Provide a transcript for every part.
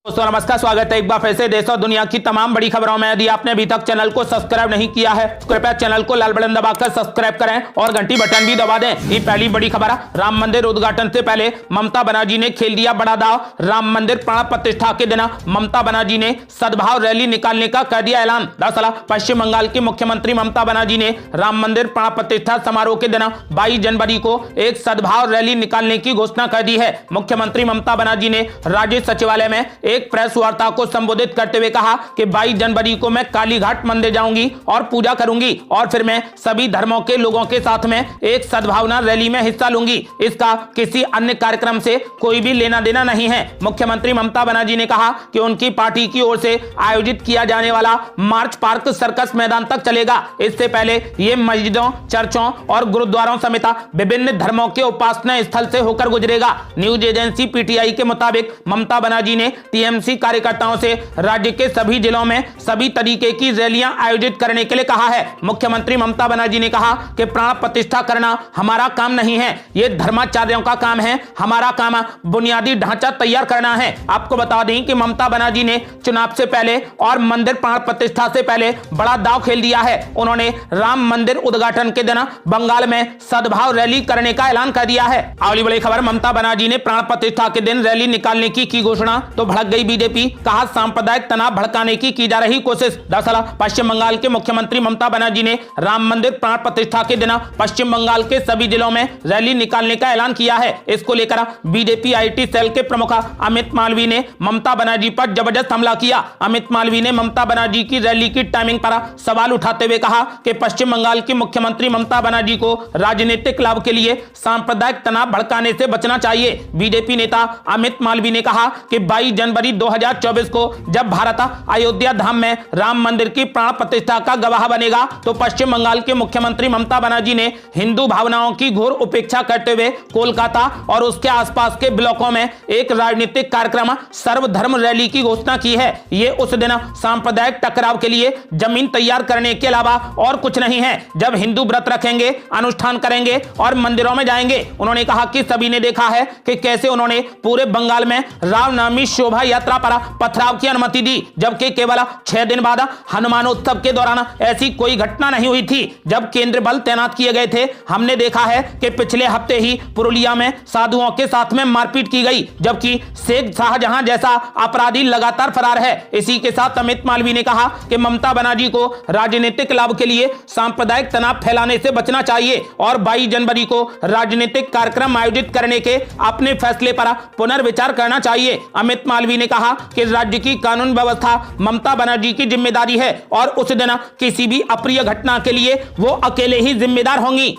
दोस्तों नमस्कार, स्वागत है एक बार फिर से देश और दुनिया की तमाम बड़ी खबरों में। यदि आपने अभी तक चैनल को सब्सक्राइब नहीं किया है तो कृपया चैनल को लाल बटन दबाकर सब्सक्राइब करें और घंटी बटन भी दबा दें। ये पहली बड़ी खबर है। राम मंदिर उद्घाटन से पहले ममता बनर्जी ने खेल दिया बड़ा दाव। राम मंदिर प्राण प्रतिष्ठा के दिन ममता बनर्जी ने सद्भाव रैली निकालने का कर दिया ऐलान। दरअसल पश्चिम बंगाल की मुख्यमंत्री ममता बनर्जी ने राम मंदिर प्राण प्रतिष्ठा समारोह के दिन 22 जनवरी को एक सद्भाव रैली निकालने की घोषणा कर दी है। मुख्यमंत्री ममता बनर्जी ने राज्य सचिवालय में एक प्रेस वार्ता को संबोधित करते हुए कहा कि 22 जनवरी को मैं कालीघाट मंदिर जाऊंगी और पूजा करूंगी और फिर मैं सभी धर्मों के लोगों के साथ में एक सद्भावना रैली में हिस्सा लूंगी। इसका किसी अन्य कार्यक्रम से कोई भी लेना देना नहीं है। मुख्यमंत्री ममता बनर्जी ने कहा कि उनकी पार्टी की ओर से आयोजित किया जाने वाला मार्च पार्क सर्कस मैदान तक चलेगा। इससे पहले ये मस्जिदों, चर्चों और गुरुद्वारों समेत विभिन्न धर्मों के उपासना स्थल से होकर गुजरेगा। न्यूज एजेंसी पीटीआई के मुताबिक ममता बनर्जी ने टीएमसी कार्यकर्ताओं से राज्य के सभी जिलों में सभी तरीके की रैलियां आयोजित करने के लिए कहा है। मुख्यमंत्री ममता बनर्जी ने कहा कि प्राण प्रतिष्ठा करना हमारा काम नहीं है, ये धर्माचार्यों का काम है। हमारा काम बुनियादी ढांचा तैयार करना है। आपको बता दें कि ममता बनर्जी ने चुनाव से पहले और मंदिर प्राण प्रतिष्ठा से पहले बड़ा दांव खेल दिया है। उन्होंने राम मंदिर उद्घाटन के दिन बंगाल में सद्भाव रैली करने का ऐलान कर दिया है। अगली बड़ी खबर, ममता बनर्जी ने प्राण प्रतिष्ठा के दिन रैली निकालने की घोषणा तो भड़क गई बीजेपी। कहा सांप्रदायिक तनाव भड़काने की जा रही कोशिश। दरअसल पश्चिम बंगाल के मुख्यमंत्री ममता बनर्जी ने राम मंदिर प्राण प्रतिष्ठा के दिन पश्चिम बंगाल के सभी जिलों में रैली निकालने का ऐलान किया है। इसको लेकर बीजेपी आईटी सेल के प्रमुख अमित मालवीय ने ममता बनर्जी पर जबरदस्त हमला किया। अमित मालवीय ने ममता बनर्जी की रैली की टाइमिंग पर सवाल उठाते हुए कहा कि पश्चिम बंगाल की मुख्यमंत्री ममता बनर्जी को राजनीतिक लाभ के लिए सांप्रदायिक तनाव भड़काने से बचना चाहिए। बीजेपी नेता अमित मालवीय ने कहा कि 22 जनवरी 2024 को जब भारत अयोध्या धाम में राम मंदिर की प्राण प्रतिष्ठा का गवाह बनेगा तो पश्चिम बंगाल के मुख्यमंत्री ममता बनर्जी ने हिंदू भावनाओं की घोर उपेक्षा करते हुए कोलकाता और उसके आसपास के ब्लॉकों में एक राजनीतिक कार्यक्रम सर्वधर्म रैली की घोषणा की है। ये उस दिन सांप्रदायिक टकराव के लिए जमीन तैयार करने के अलावा और कुछ नहीं है। जब हिंदू व्रत रखेंगे, अनुष्ठान करेंगे और मंदिरों में जाएंगे। उन्होंने कहा कि सभी ने देखा है कि कैसे उन्होंने पूरे बंगाल में रामनवमी शोभा यात्रा पर पथराव की अनुमति दी, जबकि केवल 6 दिन बाद हनुमानोत्सव के दौरान ऐसी कोई घटना नहीं हुई थी जब केंद्र बल तैनात किए गए थे। हमने देखा है कि पिछले हफ्ते ही पुरुलिया में साधुओं के साथ में मारपीट की गई, जबकि शेख शाहजहां जैसा अपराधी लगातार फरार है। इसी के साथ अमित मालवीय ने कहा कि ममता बनर्जी को राजनीतिक लाभ के लिए सांप्रदायिक तनाव फैलाने से बचना चाहिए और 22 जनवरी को राजनीतिक कार्यक्रम आयोजित करने के अपने फैसले पर पुनर्विचार करना चाहिए। अमित मालवीय ने कहा कि राज्य की कानून व्यवस्था ममता बनर्जी की जिम्मेदारी है और उस दिन किसी भी अप्रिय घटना के लिए वो अकेले ही जिम्मेदार होंगी।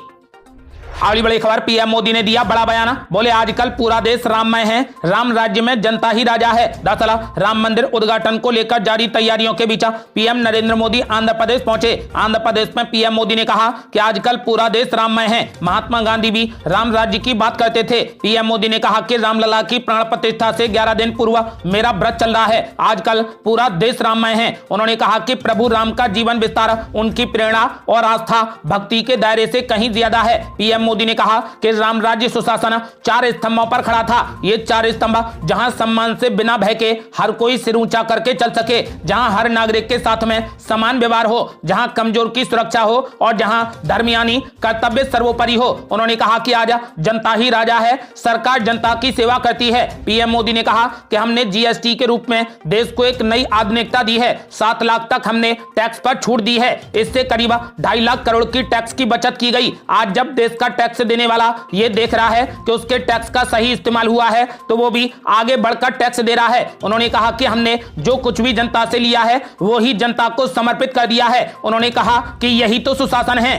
अगली बड़ी खबर, पीएम मोदी ने दिया बड़ा बयान। बोले आजकल पूरा देश राममय है, राम राज्य में जनता ही राजा है। दरअसल राम मंदिर उद्घाटन को लेकर जारी तैयारियों के बीच पीएम नरेंद्र मोदी आंध्र प्रदेश पहुंचे। आंध्र प्रदेश में पीएम मोदी ने कहा कि आजकल पूरा देश राममय है। महात्मा गांधी भी राम राज्य की बात करते थे। पीएम मोदी ने कहा कि रामलला की प्राण प्रतिष्ठा से 11 दिन पूर्व मेरा व्रत चल रहा है। आजकल पूरा देश राममय है। उन्होंने कहा कि प्रभु राम का जीवन विस्तार उनकी प्रेरणा और आस्था भक्ति के दायरे से कहीं ज्यादा है। पीएम मोदी ने कहा कि राम राज्य सुशासन 4 स्तंभों पर खड़ा था। ये 4 स्तंभ जहां सम्मान से बिना भय के हर कोई सिर ऊंचा करके चल सके, जहां हर नागरिक के साथ में समान व्यवहार हो, जहां कमजोर की सुरक्षा हो और जहां धर्म यानी कर्तव्य सर्वोपरि हो। उन्होंने कहा कि आज जनता ही राजा है, सरकार जनता की सेवा करती है। पीएम मोदी ने कहा कि हमने जीएसटी के रूप में देश को एक नई आधुनिकता दी है। 7 लाख तक हमने टैक्स पर छूट दी है। इससे करीब 2.5 लाख करोड़ की टैक्स की बचत की गई। आज जब देश का टैक्स देने वाला ये देख रहा है कि उसके टैक्स का सही इस्तेमाल हुआ है तो वो भी आगे बढ़कर टैक्स दे रहा है। उन्होंने कहा कि हमने जो कुछ भी जनता से लिया है वो ही जनता को समर्पित कर दिया है। उन्होंने कहा कि यही तो सुशासन है।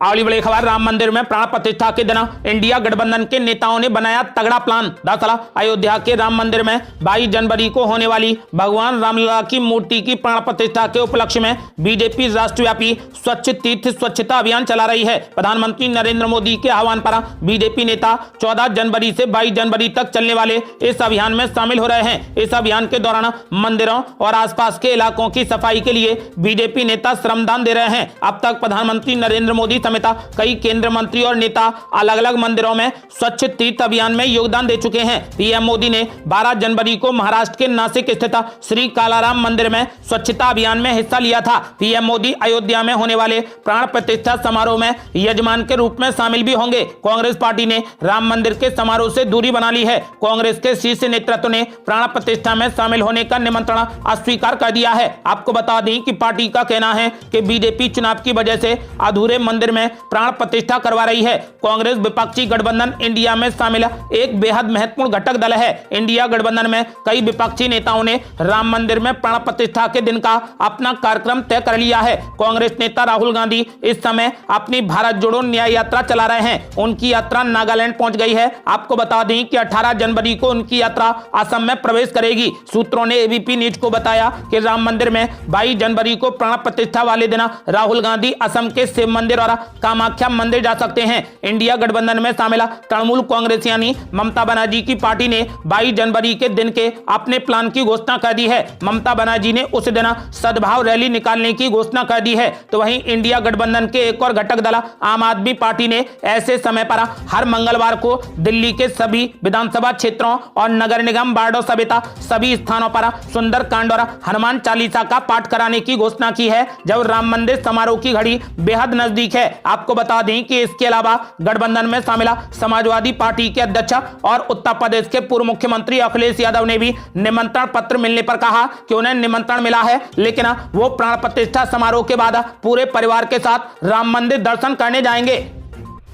अगली बड़ी खबर, राम मंदिर में प्राण प्रतिष्ठा के दिन इंडिया गठबंधन के नेताओं ने बनाया तगड़ा प्लान। दरअसल अयोध्या के राम मंदिर में 22 जनवरी को होने वाली भगवान रामलला की मूर्ति की प्राण प्रतिष्ठा के उपलक्ष्य में बीजेपी राष्ट्रव्यापी स्वच्छ तीर्थ स्वच्छता अभियान चला रही है। प्रधानमंत्री नरेंद्र मोदी के आह्वान पर बीजेपी नेता 14 जनवरी से 22 जनवरी तक चलने वाले इस अभियान में शामिल हो रहे हैं। इस अभियान के दौरान मंदिरों और आसपास के इलाकों की सफाई के लिए बीजेपी नेता श्रमदान दे रहे हैं। अब तक प्रधानमंत्री नरेंद्र मोदी समेत कई केंद्रीय मंत्री और नेता अलग अलग मंदिरों में स्वच्छ तीर्थ अभियान में योगदान दे चुके हैं। पीएम मोदी ने 12 जनवरी को महाराष्ट्र के नासिक स्थित श्री कालाराम मंदिर में स्वच्छता अभियान में हिस्सा लिया था। पीएम मोदी अयोध्या में होने वाले प्राण प्रतिष्ठा समारोह में यजमान के रूप में शामिल भी होंगे। कांग्रेस पार्टी ने राम मंदिर के समारोह से दूरी बना ली है। कांग्रेस के शीर्ष नेतृत्व ने प्राण प्रतिष्ठा में शामिल होने का निमंत्रण अस्वीकार कर दिया है। आपको बता दें कि पार्टी का कहना है कि बीजेपी चुनाव की वजह से अधूरे मंदिर में प्राण प्रतिष्ठा करवा रही है। कांग्रेस विपक्षी गठबंधन इंडिया में शामिल एक बेहद महत्वपूर्ण घटक दल है। इंडिया गठबंधन में कई विपक्षी नेताओं ने राम मंदिर में प्राण प्रतिष्ठा के दिन का अपना कार्यक्रम तय कर लिया है। कांग्रेस नेता राहुल गांधी इस समय अपनी भारत जोड़ो न्याय यात्रा चला रहे हैं। उनकी यात्रा नागालैंड पहुंच गई है। आपको बता दें कि 18 जनवरी को उनकी यात्रा असम में प्रवेश करेगी। सूत्रों ने एबीपी न्यूज को बताया कि राम मंदिर में 22 जनवरी को प्राण प्रतिष्ठा वाले दिन राहुल गांधी असम के शिव मंदिर और कामाख्या मंदिर जा सकते हैं। इंडिया गठबंधन में शामिल तृणमूल कांग्रेस यानी ममता बनर्जी की पार्टी ने 22 जनवरी के दिन के अपने प्लान की घोषणा कर दी है। ममता बनर्जी ने उस दिन सद्भाव रैली निकालने की घोषणा कर दी है। तो वहीं इंडिया गठबंधन के एक और घटक दल आम आदमी पार्टी ने ऐसे समय पर हर मंगलवार को दिल्ली के सभी विधानसभा क्षेत्रों और नगर निगम वार्डों समेत सभी स्थानों पर सुंदरकांड और हनुमान चालीसा का पाठ कराने की घोषणा की है, जब राम मंदिर समारोह की घड़ी बेहद नजदीक है। आपको बता दें कि इसके अलावा गठबंधन में शामिल समाजवादी पार्टी के अध्यक्ष और उत्तर प्रदेश के पूर्व मुख्यमंत्री अखिलेश यादव ने भी निमंत्रण पत्र मिलने पर कहा कि उन्हें निमंत्रण मिला है, लेकिन वो प्राण प्रतिष्ठा समारोह के बाद पूरे परिवार के साथ राम मंदिर दर्शन करने जाएंगे।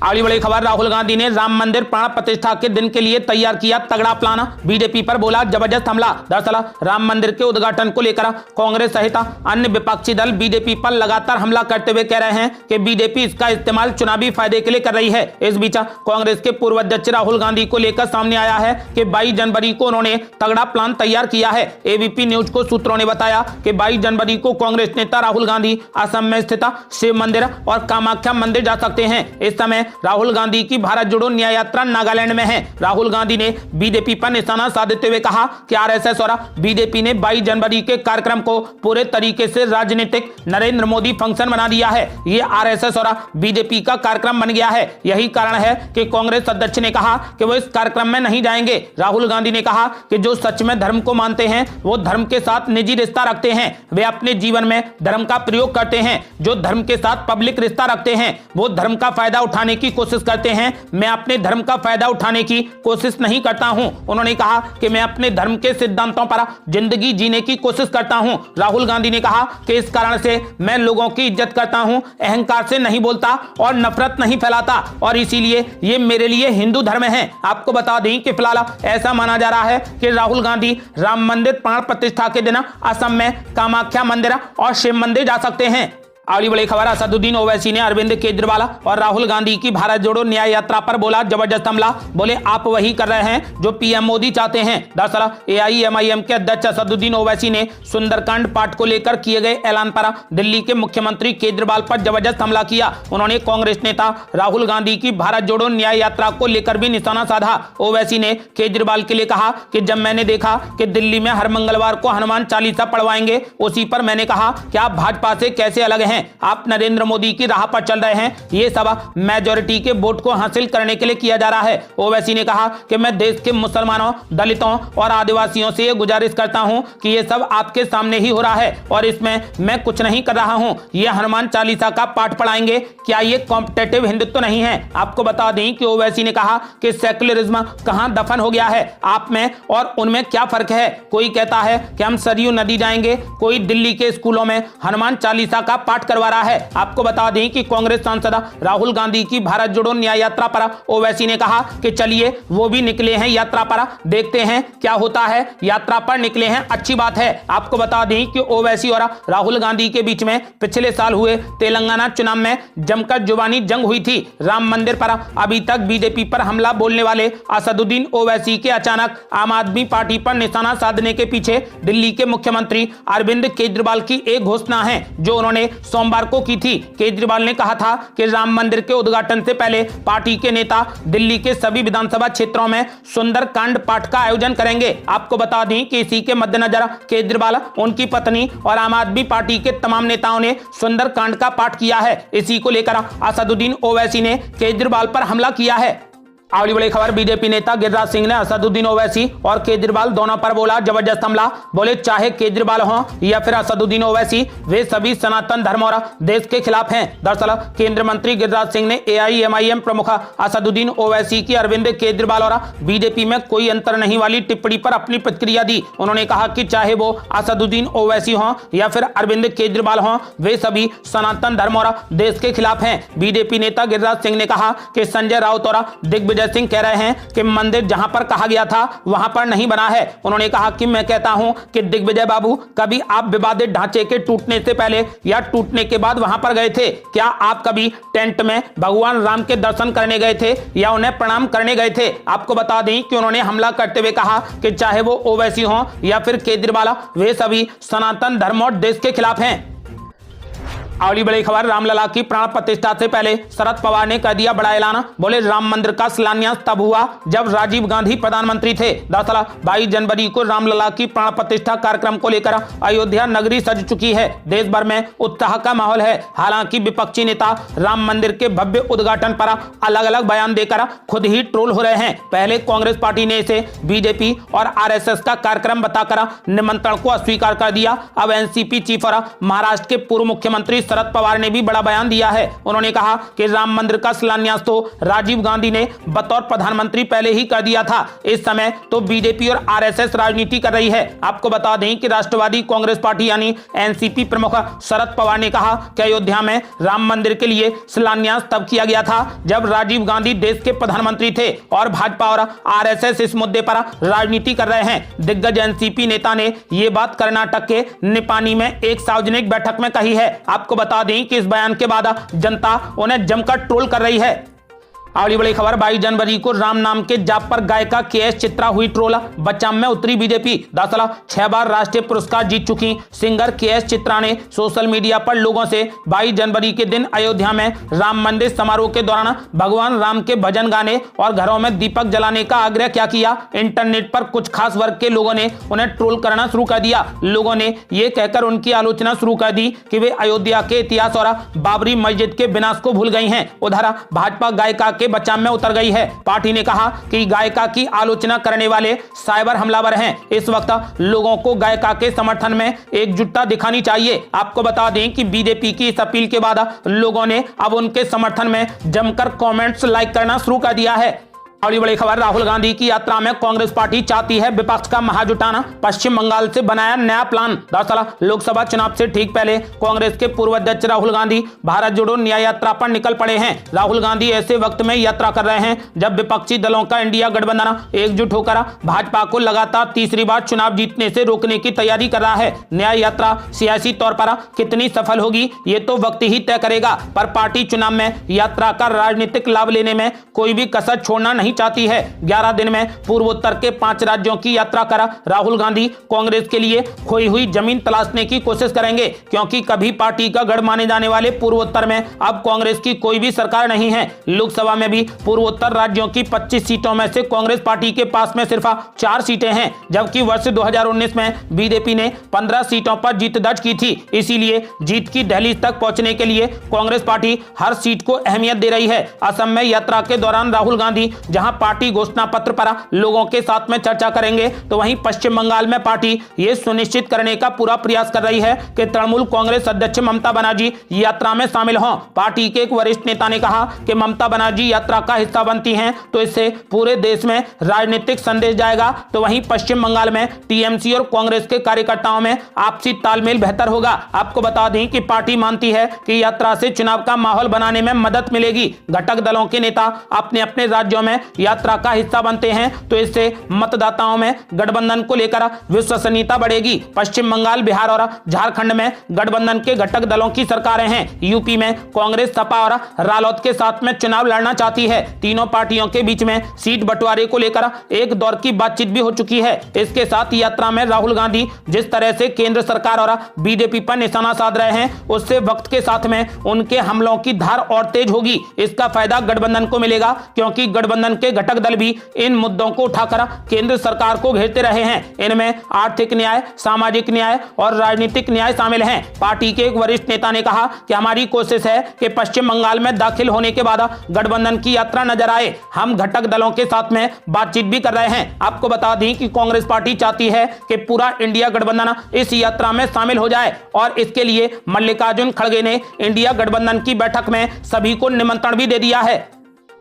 अगली बड़ी खबर, राहुल गांधी ने राम मंदिर प्राण प्रतिष्ठा के दिन के लिए तैयार किया तगड़ा प्लान, बीजेपी पर बोला जबरदस्त हमला। दरअसल राम मंदिर के उद्घाटन को लेकर कांग्रेस सहित अन्य विपक्षी दल बीजेपी पर लगातार हमला करते हुए कह रहे हैं कि बीजेपी इसका इस्तेमाल चुनावी फायदे के लिए कर रही है। इस बीच कांग्रेस के पूर्व अध्यक्ष राहुल गांधी को लेकर सामने आया है कि 22 जनवरी को उन्होंने तगड़ा प्लान तैयार किया है। एबीपी न्यूज को सूत्रों ने बताया कि 22 जनवरी को कांग्रेस नेता राहुल गांधी असम में स्थित शिव मंदिर और कामाख्या मंदिर जा सकते हैं। इस समय राहुल गांधी की भारत जोड़ो न्याय यात्रा नागालैंड में है। राहुल गांधी ने बीजेपी पर निशाना साधते हुए कहा कि आरएसएस और बीजेपी ने 22 जनवरी के कार्यक्रम को पूरे तरीके से राजनीतिक नरेंद्र मोदी फंक्शन बना दिया है। ये आरएसएस और बीजेपी का कार्यक्रम बन गया है। यही कारण है कि कांग्रेस अध्यक्ष ने कहा कि वो इस कार्यक्रम में नहीं जाएंगे। राहुल गांधी ने कहा कि जो सच में धर्म को मानते हैं वो धर्म के साथ निजी रिश्ता रखते हैं, वे अपने जीवन में धर्म का प्रयोग करते हैं। जो धर्म के साथ पब्लिक रिश्ता रखते हैं वो धर्म का फायदा उठाने की कोशिश करते हैं। मैं अपने धर्म का फायदा उठाने की कोशिश नहीं करता हूं। उन्होंने कहा कि मैं अपने धर्म के सिद्धांतों पर जिंदगी जीने की कोशिश करता हूं। राहुल गांधी ने कहा कि इस कारण से मैं लोगों की इज्जत करता हूं, अहंकार से नहीं बोलता और नफरत नहीं फैलाता, और इसीलिए ये मेरे लिए हिंदू धर्म है। आपको बता दें कि फिलहाल ऐसा माना जा रहा है कि राहुल गांधी राम मंदिर प्राण प्रतिष्ठा के दिन असम में कामाख्या मंदिर और शिव मंदिर जा सकते हैं। अगली बड़ी खबर, असदुद्दीन ओवैसी ने अरविंद केजरीवाल और राहुल गांधी की भारत जोड़ो न्याय यात्रा पर बोला जबरदस्त हमला। बोले आप वही कर रहे हैं जो पीएम मोदी चाहते हैं। दरअसल एआईएमआईएम के अध्यक्ष असदुद्दीन ओवैसी ने सुंदरकांड पाठ को लेकर किए गए ऐलान पर दिल्ली के मुख्यमंत्री केजरीवाल पर जबरदस्त हमला किया। उन्होंने कांग्रेस नेता राहुल गांधी की भारत जोड़ो न्याय यात्रा को लेकर भी निशाना साधा। ओवैसी ने केजरीवाल के लिए कहा कि जब मैंने देखा कि दिल्ली में हर मंगलवार को हनुमान चालीसा पढ़वाएंगे, उसी पर मैंने कहा कि आप भाजपा से कैसे अलग हैं, आप नरेंद्र मोदी की राह पर चल रहे हैं। ये सब मेजॉरिटी के वोट को हासिल करने के लिए किया जा रहा है। ओवैसी ने कहा कि मैं देश के मुसलमानों, दलितों और आदिवासियों से ये गुजारिश करता हूं कि ये सब आपके सामने ही हो रहा है और इसमें मैं कुछ नहीं कर रहा हूं। ये हनुमान चालीसा का पाठ पढ़ाएंगे, क्या ये कॉम्पिटेटिव हिंदुत्व नहीं है? आपको बता दें कि ओवैसी ने कहा कि सेक्युलरिज्म कहां दफन हो गया है, आप में और उनमें क्या फर्क है? कोई कहता है कि हम सरयू नदी जाएंगे, कोई दिल्ली के स्कूलों में हनुमान चालीसा का पाठ करवा रहा है। आपको बता दें कि कांग्रेस सांसद राहुल गांधी की भारत जोड़ो न्याय यात्रा पर ओवैसी ने कहा कि चलिए वो भी निकले हैं यात्रा पर, देखते हैं क्या होता है। यात्रा पर निकले हैं, अच्छी बात है। आपको बता दें कि ओवैसी और राहुल गांधी के बीच में पिछले साल हुए तेलंगाना चुनाव में जमकर जुबानी जंग हुई थी। राम मंदिर पर अभी तक बीजेपी पर हमला बोलने वाले असदुद्दीन ओवैसी के अचानक आम आदमी पार्टी पर निशाना साधने के पीछे दिल्ली के मुख्यमंत्री अरविंद केजरीवाल की एक घोषणा है जो उन्होंने सोमवार को की थी। केजरीवाल ने कहा था कि राम मंदिर के उद्घाटन से पहले पार्टी के नेता दिल्ली के सभी विधानसभा क्षेत्रों में सुंदरकांड पाठ का आयोजन करेंगे। आपको बता दें कि इसी के मद्देनजर केजरीवाल, उनकी पत्नी और आम आदमी पार्टी के तमाम नेताओं ने सुंदरकांड का पाठ किया है। इसी को लेकर असदुद्दीन ओवैसी ने केजरीवाल पर हमला किया है। अगली बड़ी खबर, बीजेपी नेता गिरिराज सिंह ने असदुद्दीन ओवैसी और केजरीवाल दोनों पर बोला जबरदस्त हमला। बोले चाहे केजरीवाल हो या फिर असदुद्दीन ओवैसी, वे सभी सनातन धर्म और देश के खिलाफ हैं। दरअसल केंद्रीय मंत्री गिरिराज सिंह ने AIMIM प्रमुख असदुद्दीन ओवैसी की अरविंद केजरीवाल और बीजेपी में कोई अंतर नहीं वाली टिप्पणी पर अपनी प्रतिक्रिया दी। उन्होंने कहा कि चाहे वो असदुद्दीन ओवैसी हो या फिर अरविंद केजरीवाल हो, वे सभी सनातन धर्म और देश के खिलाफ हैं। बीजेपी नेता गिरिराज सिंह ने कहा कि संजय राउत और दिग्विजय सिंह कह रहे हैं कि मंदिर जहां पर कहा गया था वहां पर नहीं बना है। उन्होंने कहा कि मैं कहता हूं कि दिग्विजय बाबू, कभी आप विवादित ढांचे के टूटने से पहले या टूटने के बाद वहां पर गए थे? क्या आप कभी टेंट में भगवान राम के दर्शन करने गए थे या उन्हें प्रणाम करने गए थे? आपको बता दें कि उन्होंने हमला करते हुए कहा कि चाहे वो ओवैसी हो या फिर केजरीवाल, वे सभी सनातन धर्म और देश के खिलाफ हैं। अगली बड़ी खबर, रामलला की प्राण प्रतिष्ठा से पहले शरद पवार ने कर दिया बड़ा ऐलान। बोले राम मंदिर का शिलान्यास तब हुआ जब राजीव गांधी प्रधानमंत्री थे। दरअसल 22 जनवरी को रामलला की प्राण प्रतिष्ठा कार्यक्रम को लेकर अयोध्या नगरी सज चुकी है। देश भर में उत्साह का माहौल है। हालांकि विपक्षी नेता राम मंदिर के भव्य उद्घाटन पर अलग अलग बयान देकर खुद ही ट्रोल हो रहे हैं। पहले कांग्रेस पार्टी ने इसे बीजेपी और RSS का कार्यक्रम बताकर निमंत्रण को अस्वीकार कर दिया। अब NCP चीफ और महाराष्ट्र के पूर्व मुख्यमंत्री शरद पवार ने भी बड़ा बयान दिया है। उन्होंने कहा कि राम मंदिर का शिलान्यास तो राजीव गांधी ने बतौर प्रधानमंत्री पहले ही कर दिया था। इस समय तो बीजेपी और RSS राजनीति कर रही है। आपको बता दें कि राष्ट्रवादी कांग्रेस पार्टी यानी NCP प्रमुख शरद पवार ने कहा कि अयोध्या में राम मंदिर के लिए शिलान्यास तब किया गया था जब राजीव गांधी देश के प्रधानमंत्री थे और भाजपा और RSS इस मुद्दे पर राजनीति कर रहे हैं। दिग्गज NCP नेता ने यह बात कर्नाटक के निपानी में एक सार्वजनिक बैठक में कही है। आपको बता दें कि इस बयान के बाद जनता उन्हें जमकर ट्रोल कर रही है। अगली बड़ी खबर, 22 जनवरी को राम नाम के जाप पर गायिका KS चित्रा हुई ट्रोल। बचाव में उतरी बीजेपी। दरअसल 6 बार राष्ट्रीय पुरस्कार जीत चुकी सिंगर KS चित्रा ने सोशल मीडिया पर लोगों से 22 जनवरी के दिन अयोध्या में राम मंदिर समारोह के दौरान भगवान राम के भजन गाने और घरों में दीपक जलाने का आग्रह क्या किया। इंटरनेट पर कुछ खास वर्ग के लोगों ने उन्हें ट्रोल करना शुरू कर दिया। लोगों ने यह कहकर उनकी आलोचना शुरू कर दी कि वे अयोध्या के इतिहास और बाबरी मस्जिद के विनाश को भूल गई हैं। उधर भाजपा गायिका के बचाव में उतर गई है। पार्टी ने कहा कि गायिका की आलोचना करने वाले साइबर हमलावर हैं। इस वक्त लोगों को गायिका के समर्थन में एकजुटता दिखानी चाहिए। आपको बता दें कि बीजेपी की इस अपील के बाद लोगों ने अब उनके समर्थन में जमकर कमेंट्स लाइक करना शुरू कर दिया है। अगली बड़ी खबर, राहुल गांधी की यात्रा में कांग्रेस पार्टी चाहती है विपक्ष का महाजुटाना। पश्चिम बंगाल से बनाया नया प्लान। दरअसल लोकसभा चुनाव से ठीक पहले कांग्रेस के पूर्व अध्यक्ष राहुल गांधी भारत जोड़ो न्याय यात्रा पर निकल पड़े हैं। राहुल गांधी ऐसे वक्त में यात्रा कर रहे हैं जब विपक्षी दलों का इंडिया गठबंधन एकजुट होकर भाजपा को लगातार तीसरी बार चुनाव जीतने से रोकने की तैयारी कर रहा है। न्याय यात्रा सियासी तौर पर कितनी सफल होगी ये तो वक्त ही तय करेगा, पर पार्टी चुनाव में यात्रा का राजनीतिक लाभ लेने में कोई भी कसर छोड़ना नहीं चाहती है। 11 दिन में पूर्वोत्तर के 5 राज्यों की यात्रा कर राहुल गांधी कांग्रेस के लिए खोई हुई जमीन तलाशने की कोशिश करेंगे, क्योंकि कभी पार्टी का गढ़ माने जाने वाले पूर्वोत्तर में अब कांग्रेस की कोई भी सरकार नहीं है। लोकसभा में भी पूर्वोत्तर राज्यों की 25 सीटों में से कांग्रेस पार्टी के पास में सिर्फ 4 सीटें हैं, जबकि वर्ष 2019 में बीजेपी ने 15 सीटों पर जीत दर्ज की थी। इसीलिए जीत की दहलीज तक पहुंचने के लिए कांग्रेस पार्टी हर सीट को अहमियत दे रही है। असम में यात्रा के दौरान राहुल गांधी जहां पार्टी घोषणा पत्र पर लोगों के साथ में चर्चा करेंगे, तो वहीं पश्चिम बंगाल में पार्टी ये सुनिश्चित करने का पूरा प्रयास कर रही है कि तृणमूल कांग्रेस अध्यक्ष ममता बनर्जी यात्रा में शामिल हों। पार्टी के एक वरिष्ठ नेता ने कहा कि ममता बनर्जी यात्रा का हिस्सा बनती हैं तो इससे पूरे देश में राजनीतिक संदेश जाएगा, तो वहीं पश्चिम बंगाल में टीएमसी और कांग्रेस के कार्यकर्ताओं में आपसी तालमेल बेहतर होगा। आपको बता दें कि पार्टी मानती है कि यात्रा से चुनाव का माहौल बनाने में मदद मिलेगी। घटक दलों के नेता अपने अपने राज्यों में यात्रा का हिस्सा बनते हैं तो इससे मतदाताओं में गठबंधन को लेकर विश्वसनीयता बढ़ेगी। पश्चिम बंगाल, बिहार और झारखंड में गठबंधन के घटक दलों की सरकारें हैं। यूपी में कांग्रेस, सपा और रालोद के साथ में चुनाव लड़ना चाहती है। तीनों पार्टियों के बीच में सीट बंटवारे को लेकर एक दौर की बातचीत भी हो चुकी है। इसके साथ यात्रा में राहुल गांधी जिस तरह से केंद्र सरकार और बीजेपी पर निशाना साध रहे हैं, उससे वक्त के साथ में उनके हमलों की धार और तेज होगी। इसका फायदा गठबंधन को मिलेगा, क्योंकि गठबंधन के घटक दल भी इन मुद्दों को उठाकर केंद्र सरकार को घेरते रहे हैं। इनमें आर्थिक न्याय, सामाजिक न्याय और राजनीतिक न्याय शामिल हैं। पार्टी के एक वरिष्ठ नेता ने कहा कि हमारी कोशिश है कि पश्चिम बंगाल में दाखिल होने के बाद गठबंधन की यात्रा नजर आए। हम घटक दलों के साथ में बातचीत भी कर रहे हैं। आपको बता दें कि कांग्रेस पार्टी चाहती है कि पूरा इंडिया गठबंधन इस यात्रा में शामिल हो जाए और इसके लिए मल्लिकार्जुन खड़गे ने इंडिया गठबंधन की बैठक में सभी को निमंत्रण भी दे दिया है।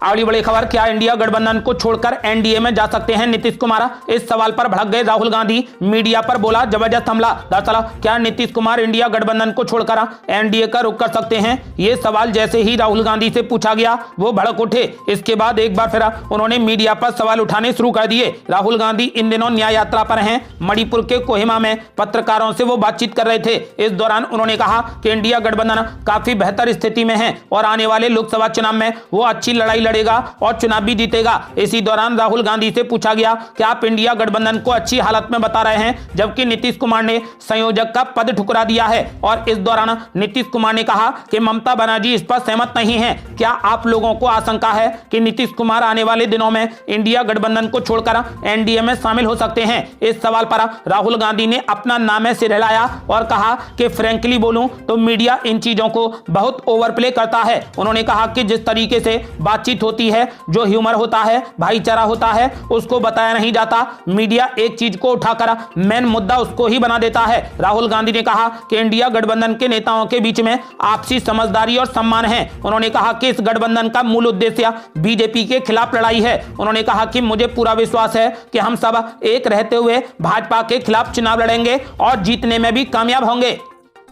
अगली बड़ी खबर, क्या इंडिया गठबंधन को छोड़कर एनडीए में जा सकते हैं नीतीश कुमार? इस सवाल पर भड़क गए राहुल गांधी। मीडिया पर बोला जबरदस्त हमला। दरअसल क्या नीतीश कुमार इंडिया गठबंधन को छोड़कर एनडीए का रुख कर सकते हैं? ये सवाल जैसे ही राहुल गांधी से पूछा गया, वो भड़क उठे। इसके बाद एक बार फिर उन्होंने मीडिया पर सवाल उठाने शुरू कर दिए। राहुल गांधी इन दिनों न्याय यात्रा पर हैं। मणिपुर के कोहिमा में पत्रकारों से वो बातचीत कर रहे थे। इस दौरान उन्होंने कहा कि इंडिया गठबंधन काफी बेहतर स्थिति में है और आने वाले लोकसभा चुनाव में वो अच्छी लड़ाई लड़ेगा और चुनाव भी जीतेगा। इसी दौरान राहुल गांधी से पूछा गया कि आप इंडिया गठबंधन को अच्छी हालत में बता रहे हैं, जबकि नीतीश कुमार ने संयोजक का पद ठुकरा दिया है। और इस दौरान नीतीश कुमार ने कहा कि ममता बनर्जी इस पर सहमत नहीं है। क्या आप लोगों को आशंका है कि नीतीश कुमार आने वाले दिनों में इंडिया गठबंधन को छोड़कर एनडीए में शामिल हो सकते हैं? इस सवाल पर राहुल गांधी ने अपना नाम सिर हिलाया और कहा कि फ्रैंकली बोलूं तो मीडिया इन चीजों को बहुत ओवरप्ले करता है। उन्होंने कहा कि जिस तरीके से बातचीत होती है, जो ह्यूमर होता है, भाईचारा होता है, उसको बताया नहीं जाता। मीडिया एक चीज को उठाकर मेन मुद्दा उसको ही बना देता है। राहुल गांधी ने कहा कि इंडिया गठबंधन के नेताओं के बीच में आपसी समझदारी और सम्मान है। उन्होंने कहा कि इस गठबंधन का मूल उद्देश्य बीजेपी के खिलाफ लड़ाई है। उन्होंने कहा कि मुझे पूरा विश्वास है कि हम सब एक रहते हुए भाजपा के खिलाफ चुनाव लड़ेंगे और जीतने में भी कामयाब होंगे।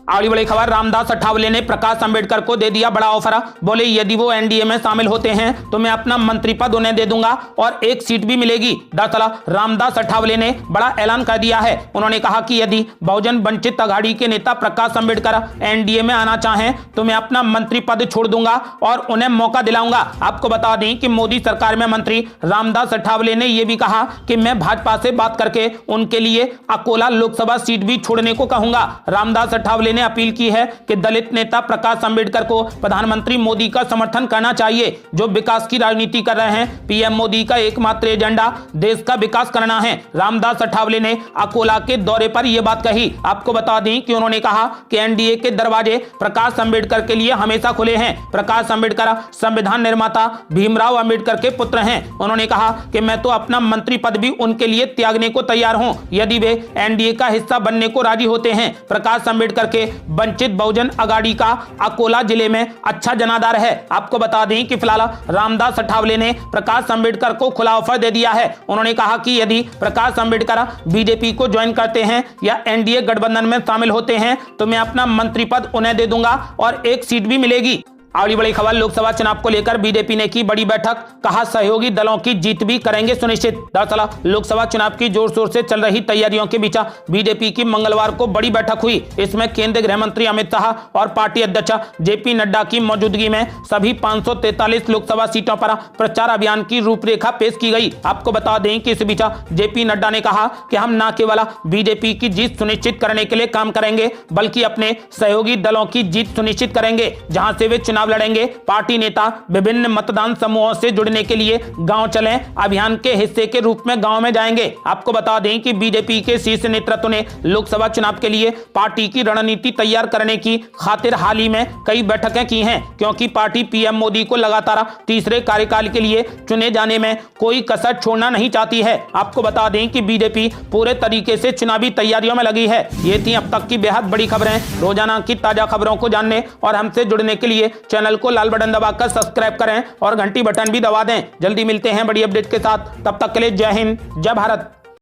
अगली बड़ी खबर, रामदास अठावले ने प्रकाश अंबेडकर को दे दिया बड़ा ऑफर। बोले यदि वो एनडीए में शामिल होते हैं तो मैं अपना मंत्री पद उन्हें दे दूंगा और एक सीट भी मिलेगी। दरअसल रामदास अठावले ने बड़ा ऐलान कर दिया है। उन्होंने कहा कि यदि बहुजन वंचित अघाड़ी के नेता प्रकाश अंबेडकर एनडीए में आना चाहें तो मैं अपना मंत्री पद छोड़ दूंगा और उन्हें मौका दिलाऊंगा। आपको बता दें कि मोदी सरकार में मंत्री रामदास अठावले ने यह भी कहा कि मैं भाजपा से बात करके उनके लिए अकोला लोकसभा सीट भी छोड़ने को कहूंगा। रामदास अठावले ने अपील की है कि दलित नेता प्रकाश अंबेडकर को प्रधानमंत्री मोदी का समर्थन करना चाहिए, जो विकास की राजनीति कर रहे हैं। पीएम मोदी का एकमात्र एजेंडा देश का विकास करना है। रामदास अठावले ने अकोला के दौरे पर यह बात कही। आपको बता दें कि उन्होंने कहा कि एनडीए के दरवाजे प्रकाश अंबेडकर के लिए हमेशा खुले हैं। प्रकाश अंबेडकर संविधान निर्माता भीमराव अंबेडकर के पुत्र हैं। उन्होंने कहा कि मैं तो अपना मंत्री पद भी उनके लिए त्यागने को तैयार हूं यदि वे एनडीए का हिस्सा बनने को राजी होते हैं। प्रकाश अंबेडकर के वंचित बहुजन अघाड़ी का अकोला जिले में अच्छा जनाधार है। आपको बता दें कि फिलहाल रामदास अठावले ने प्रकाश अंबेडकर को खुला ऑफर दे दिया है। उन्होंने कहा कि यदि प्रकाश अंबेडकर बीजेपी को ज्वाइन करते हैं या एनडीए गठबंधन में शामिल होते हैं तो मैं अपना मंत्री पद उन्हें दे दूंगा और एक सीट भी मिलेगी। अगली बड़ी खबर, लोकसभा चुनाव को लेकर बीजेपी ने की बड़ी बैठक। कहा सहयोगी दलों की जीत भी करेंगे सुनिश्चित। दरअसल लोकसभा चुनाव की जोर शोर से चल रही तैयारियों के बीच बीजेपी की मंगलवार को बड़ी बैठक हुई। इसमें केंद्रीय गृह मंत्री अमित शाह और पार्टी अध्यक्ष जेपी नड्डा की मौजूदगी में सभी 543 लोकसभा सीटों पर प्रचार अभियान की रूपरेखा पेश की गई। आपको बता दें कि इस बीच जेपी नड्डा ने कहा कि हम न केवल बीजेपी की जीत सुनिश्चित करने के लिए काम करेंगे, बल्कि अपने सहयोगी दलों की जीत सुनिश्चित करेंगे जहां से वे चुनाव लड़ेंगे। पार्टी नेता विभिन्न मतदान समूहों से जुड़ने के लिए गांव चलें अभियान के हिस्से के रूप में गांव में जाएंगे। आपको बता दें कि बीजेपी के शीर्ष नेतृत्व ने लोकसभा चुनाव के लिए पार्टी की रणनीति तैयार करने की खातिर हाल ही में कई बैठकें की हैं, क्योंकि पार्टी पीएम मोदी को लगातार तीसरे कार्यकाल के लिए चुने जाने में कोई कसर छोड़ना नहीं चाहती है। आपको बता दें कि बीजेपी पूरे तरीके से चुनावी तैयारियों में लगी है। ये थी अब तक की बेहद बड़ी खबरें। रोजाना की ताजा खबरों को जानने और हमसे जुड़ने के लिए चैनल को लाल बटन दबाकर सब्सक्राइब करें और घंटी बटन भी दबा दें। जल्दी मिलते हैं बड़ी अपडेट के साथ। तब तक के लिए जय हिंद, जय भारत।